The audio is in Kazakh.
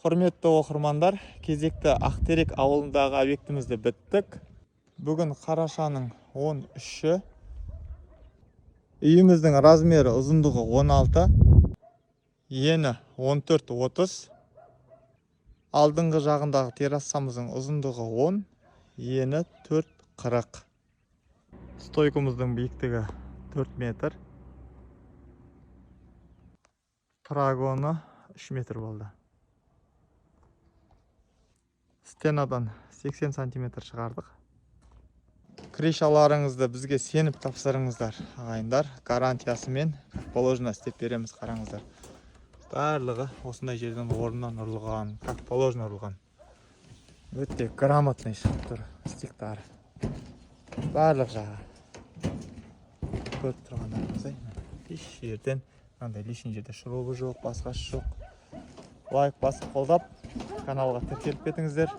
Құрметті оқырмандар, кезекті Ақтерек ауылындағы объектімізді біттік. Бүгін қарашаның 13-ші. Үйіміздің размері ұзындығы 16, ені 14-30. Алдыңғы жағындағы террасамыздың ұзындығы 10, ені 4-40. Стойкамыздың биіктігі 4 метр. Трагоны 3 метр болды. Стенадан 80 сантиметр шығардық. Кришаларыңызды бізге сеніп тапсырыңыздар, ағайындар. Гарантиясымен как положено істеп береміз, қараңыздар. Барлығы осындай жерден орнынан ұрылған, как положено ұрылған. Өте грамотный шығып тұр стиктары. Барлық жағы. Көріп тұрғандарыңыздай. Еш жерден, мынандай лишний жерде шұрубы жоқ, басқасы жоқ. Лайк басып қолдап, каналға тіркеліп кетіңіздер.